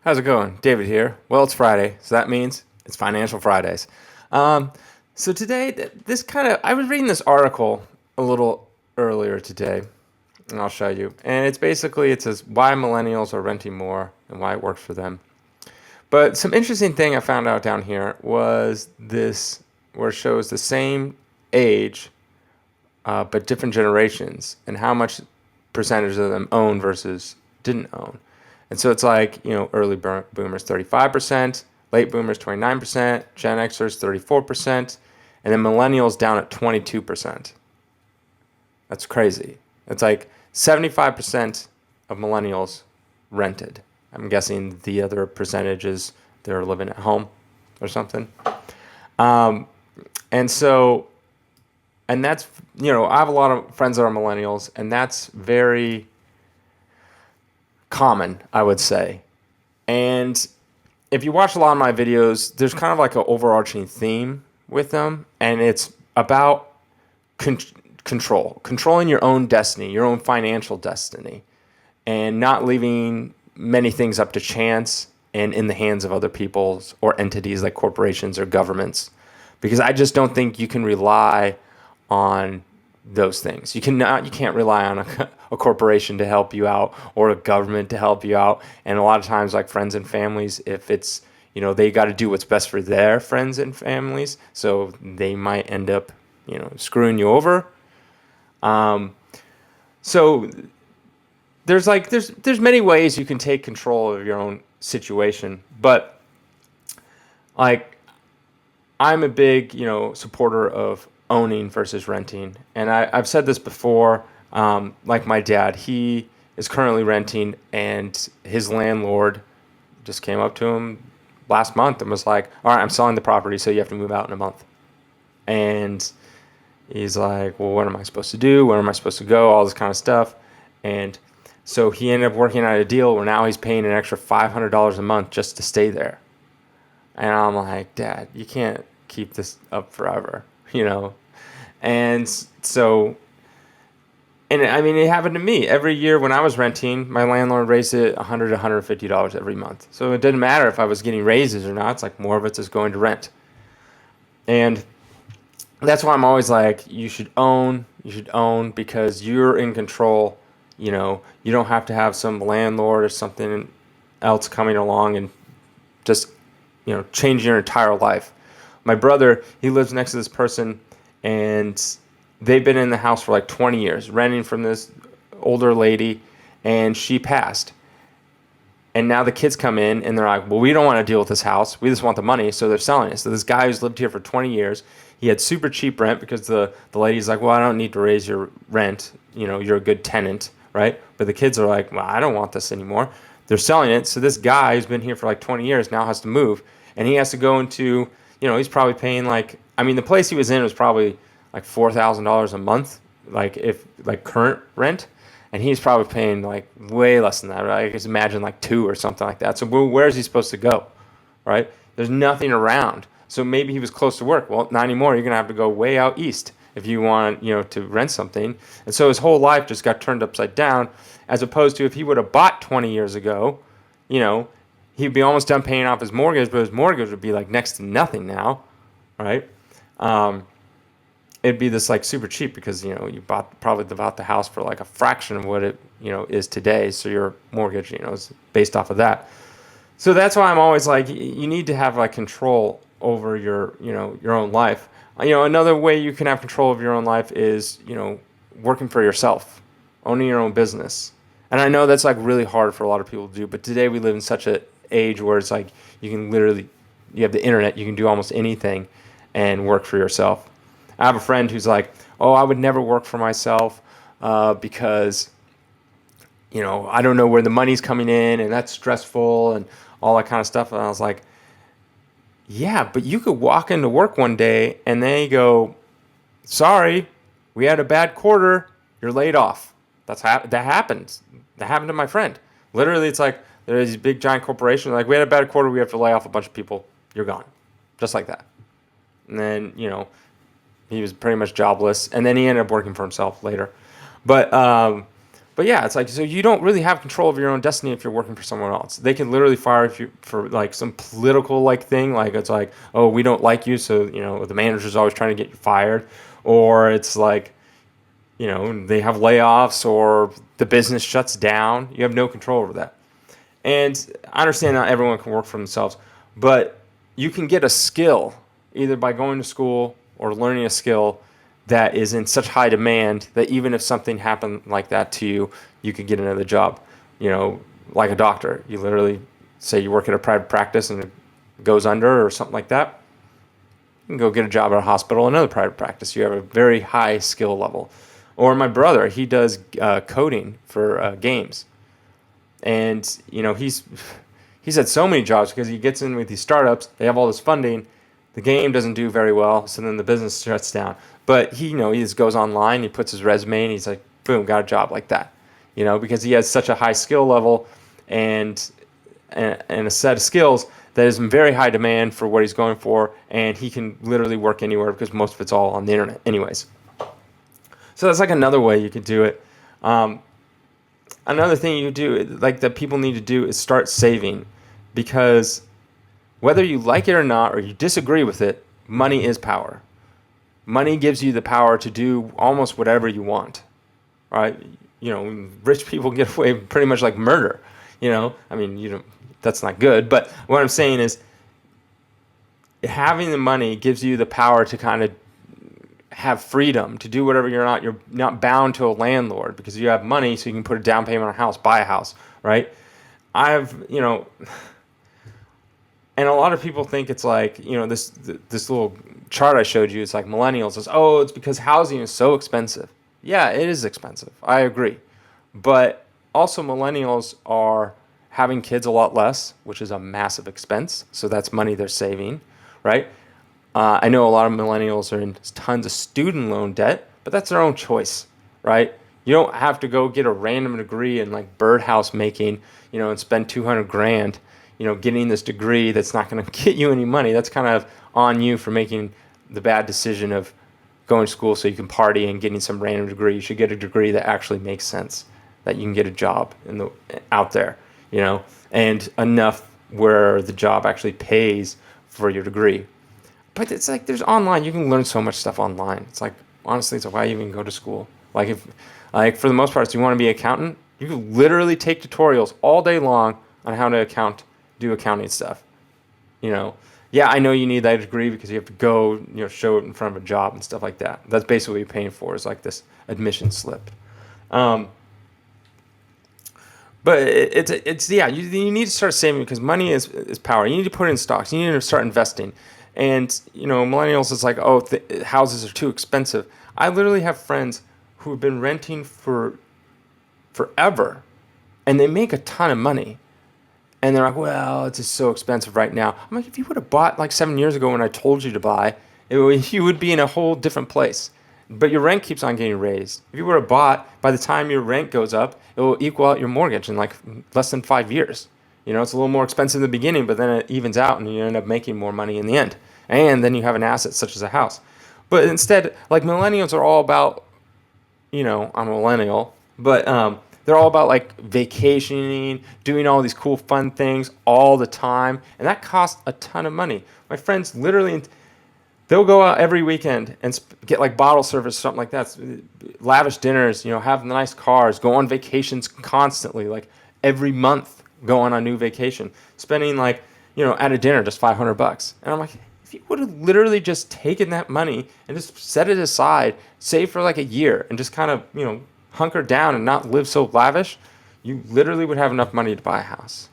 How's it going? David here. Well, it's Friday, so that means it's Financial Fridays. Um, so today, I was reading this article a little earlier today, and I'll show you. And it says why millennials are renting more and why it works for them. But some interesting thing I found out down here was this, where it shows the same age, but different generations, and how much percentage of them own versus didn't own. And so it's like, early boomers 35%, late boomers 29%, Gen Xers 34%, and then millennials down at 22%. That's crazy. It's like 75% of millennials rented. I'm guessing the other percentages they're living at home or something. Um, and so, and that's, I have a lot of friends that are millennials, and that's very common, I would say. And if you watch a lot of my videos, there's kind of like an overarching theme with them, and it's about controlling your own destiny, your own financial destiny, and not leaving many things up to chance and in the hands of other people's or entities like corporations or governments. Because I just don't think you can rely on those things. You can't rely on a corporation to help you out or a government to help you out. And a lot of times, like friends and families, if it's, they got to do what's best for their friends and families. So they might end up, screwing you over. So there's many ways you can take control of your own situation, but like I'm a big, supporter of owning versus renting. And I've said this before, like my dad, he is currently renting, and his landlord just came up to him last month and was like, all right, I'm selling the property, so you have to move out in a month. And he's like, well, what am I supposed to do? Where am I supposed to go? All this kind of stuff. And so he ended up working out a deal where now he's paying an extra $500 a month just to stay there. And I'm like, Dad, you can't keep this up forever, And so, and I mean, it happened to me. Every year when I was renting, my landlord raised it $100, $150 every month. So it didn't matter if I was getting raises or not. It's like more of it's just going to rent. And that's why I'm always like, you should own because you're in control. You don't have to have some landlord or something else coming along and just, change your entire life. My brother, he lives next to this person, and they've been in the house for like 20 years, renting from this older lady, and she passed. And now the kids come in, and they're like, well, we don't want to deal with this house. We just want the money, so they're selling it. So this guy who's lived here for 20 years, he had super cheap rent because the lady's like, well, I don't need to raise your rent. You're a good tenant, right? But the kids are like, well, I don't want this anymore. They're selling it. So this guy who's been here for like 20 years now has to move. And he has to go into, he's probably paying the place he was in was probably like $4,000 a month, current rent. And he's probably paying like way less than that, right? I guess imagine like 2 or something like that. So where's he supposed to go, right? There's nothing around. So maybe he was close to work. Well, not anymore. You're going to have to go way out east if you want, to rent something. And so his whole life just got turned upside down, as opposed to if he would have bought 20 years ago, he'd be almost done paying off his mortgage, but his mortgage would be like next to nothing now, right? It'd be this like super cheap because, you probably bought the house for like a fraction of what it, is today. So your mortgage, is based off of that. So that's why I'm always like, you need to have like control over your own life. Another way you can have control of your own life is, working for yourself, owning your own business. And I know that's like really hard for a lot of people to do, but today we live in such an age where it's like you have the internet, you can do almost anything and work for yourself. I have a friend who's like, oh, I would never work for myself because, I don't know where the money's coming in, and that's stressful and all that kind of stuff. And I was like, yeah, but you could walk into work one day and they go, sorry, we had a bad quarter, you're laid off. That happens. That happened to my friend. Literally, it's like there's these big giant corporations, like, we had a bad quarter, we have to lay off a bunch of people, you're gone. Just like that. And then, he was pretty much jobless, and then he ended up working for himself later. But But yeah, it's like, so you don't really have control of your own destiny if you're working for someone else. They can literally fire you for like some political like thing. Like it's like, oh, we don't like you. So, the manager's always trying to get you fired. Or it's like, they have layoffs or the business shuts down. You have no control over that. And I understand not everyone can work for themselves, but you can get a skill either by going to school or learning a skill that is in such high demand that even if something happened like that to you, you could get another job. Like a doctor. You literally say you work at a private practice and it goes under or something like that. You can go get a job at a hospital, another private practice. You have a very high skill level. Or my brother, he does coding for games. And, he's had so many jobs because he gets in with these startups. They have all this funding. The game doesn't do very well, so then the business shuts down. But he just goes online, he puts his resume, and he's like, boom, got a job like that. Because he has such a high skill level and a set of skills that is in very high demand for what he's going for, and he can literally work anywhere because most of it's all on the internet anyways. So that's like another way you could do it. Another thing you do, like that people need to do, is start saving, because whether you like it or not, or you disagree with it, money is power. Money gives you the power to do almost whatever you want, right? Rich people get away with pretty much like murder. That's not good. But what I'm saying is, having the money gives you the power to kind of have freedom to do whatever you're not bound to a landlord, because you have money, so you can put a down payment on a house, buy a house, right? And a lot of people think it's like, this little chart I showed you, it's like millennials. It's because housing is so expensive. Yeah, it is expensive. I agree. But also millennials are having kids a lot less, which is a massive expense. So that's money they're saving, right? I know a lot of millennials are in tons of student loan debt, but that's their own choice, right? You don't have to go get a random degree in like birdhouse making, and spend 200 grand, getting this degree that's not going to get you any money. That's kind of on you for making the bad decision of going to school so you can party and getting some random degree. You should get a degree that actually makes sense, that you can get a job out there, and enough where the job actually pays for your degree. But it's like, there's online, you can learn so much stuff online. It's like, honestly, it's like, why even go to school? Like for the most part, if you want to be an accountant, you can literally take tutorials all day long on how to do accounting stuff. Yeah, I know you need that degree because you have to go, show it in front of a job and stuff like that. That's basically what you're paying for, is like this admission slip. But you need to start saving, because money is power. You need to put it in stocks. You need to start investing. And, millennials, it's like, houses are too expensive. I literally have friends who have been renting for forever, and they make a ton of money. And they're like, well, it's just so expensive right now. I'm like, if you would have bought like 7 years ago when I told you to buy, you would be in a whole different place. But your rent keeps on getting raised. If you would have bought, by the time your rent goes up, it will equal out your mortgage in like less than 5 years. It's a little more expensive in the beginning, but then it evens out and you end up making more money in the end. And then you have an asset such as a house. But instead, like, millennials are all about, I'm a millennial, but they're all about like vacationing, doing all these cool fun things all the time. And that costs a ton of money. My friends literally, they'll go out every weekend and get like bottle service, something like that. Lavish dinners, have nice cars, go on vacations constantly, like every month going on a new vacation, spending like, at a dinner just $500. And I'm like, if you would have literally just taken that money and just set it aside, save for like a year, and just kind of, hunker down and not live so lavish, you literally would have enough money to buy a house.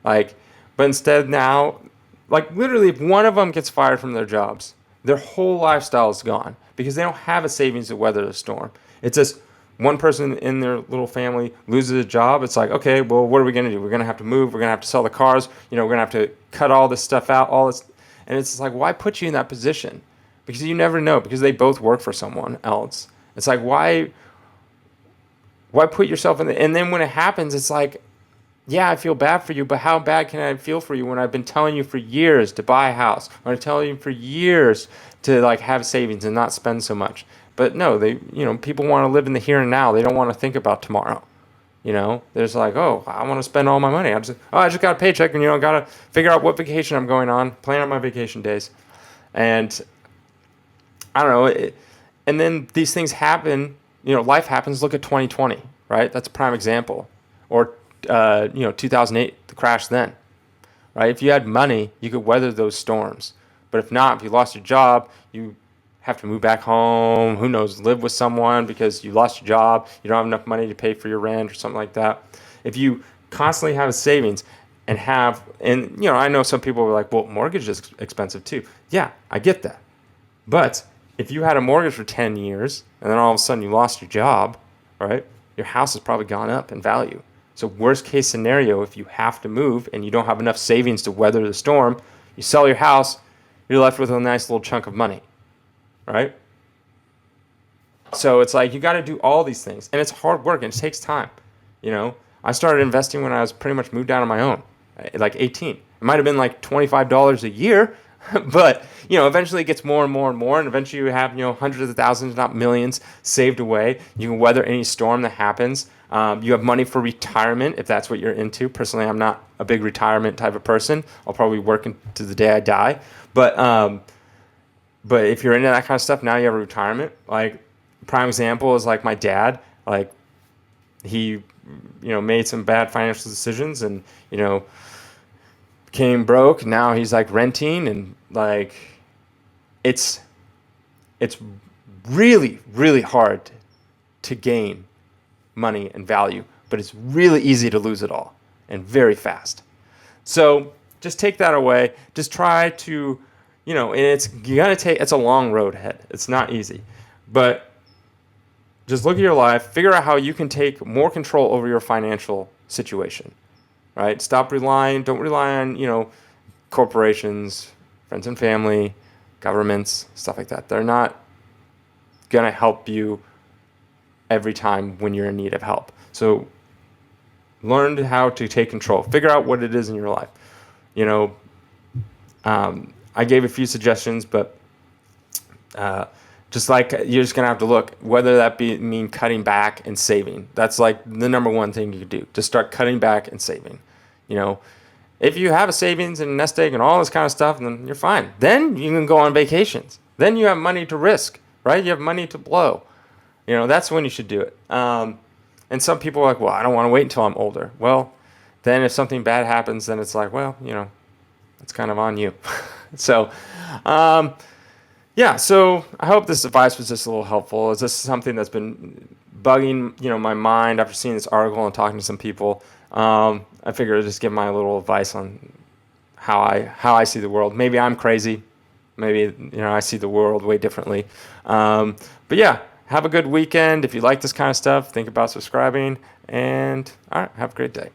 But instead now, like, literally, if one of them gets fired from their jobs, their whole lifestyle is gone, because they don't have a savings to weather the storm. It's just one person in their little family loses a job. It's like, okay, well, what are we going to do? We're going to have to move. We're going to have to sell the cars. We're going to have to cut all this stuff out, all this. And it's like, why put you in that position? Because you never know, because they both work for someone else. It's like, why put yourself in and then when it happens, it's like, yeah, I feel bad for you, but how bad can I feel for you when I've been telling you for years to buy a house, or I'm telling you for years to like have savings and not spend so much? But no, people want to live in the here and now. They don't want to think about tomorrow. There's like, oh, I want to spend all my money. I just got a paycheck, and got to figure out what vacation I'm going on, plan out my vacation days, and I don't know. And then these things happen. Life happens. Look at 2020, right? That's a prime example. Or 2008, the crash then, right? If you had money, you could weather those storms. But if not, if you lost your job, you have to move back home. Who knows? Live with someone because you lost your job. You don't have enough money to pay for your rent or something like that. If you constantly have a savings and I know some people are like, well, mortgage is expensive too. Yeah, I get that. But if you had a mortgage for 10 years and then all of a sudden you lost your job, right? Your house has probably gone up in value. So worst case scenario, if you have to move and you don't have enough savings to weather the storm, you sell your house, you're left with a nice little chunk of money, right? So it's like you got to do all these things, and it's hard work and it takes time. I started investing when I was pretty much moved out on my own, like 18. It might have been like $25 a year, but eventually it gets more and more and more, and eventually you have hundreds of thousands, not millions, saved away. You can weather any storm that happens. You have money for retirement if that's what you're into. Personally, I'm not a big retirement type of person. I'll probably work to the day I die. But if you're into that kind of stuff, now you have a retirement. Like prime example is like my dad. Like he made some bad financial decisions and became broke. Now he's like renting, and like it's really, really hard to gain money and value, but it's really easy to lose it all and very fast. So just take that away. Just try to, and it's a long road ahead. It's not easy, but just look at your life, figure out how you can take more control over your financial situation, right? Don't rely on, corporations, friends and family, governments, stuff like that. They're not going to help you every time when you're in need of help. So learn how to take control. Figure out what it is in your life. I gave a few suggestions, but just like you're just going to have to look, whether that mean cutting back and saving. That's like the number one thing you could do. Just start cutting back and saving. If you have a savings and a nest egg and all this kind of stuff, then you're fine. Then you can go on vacations. Then you have money to risk, right? You have money to blow. That's when you should do it. And some people are like, well, I don't want to wait until I'm older. Well, then if something bad happens, then it's like, well, it's kind of on you. So, so I hope this advice was just a little helpful. Is this something that's been bugging, my mind after seeing this article and talking to some people? I figured I'd just give my little advice on how I see the world. Maybe I'm crazy. Maybe, I see the world way differently. But yeah, have a good weekend. If you like this kind of stuff, think about subscribing. And all right, have a great day.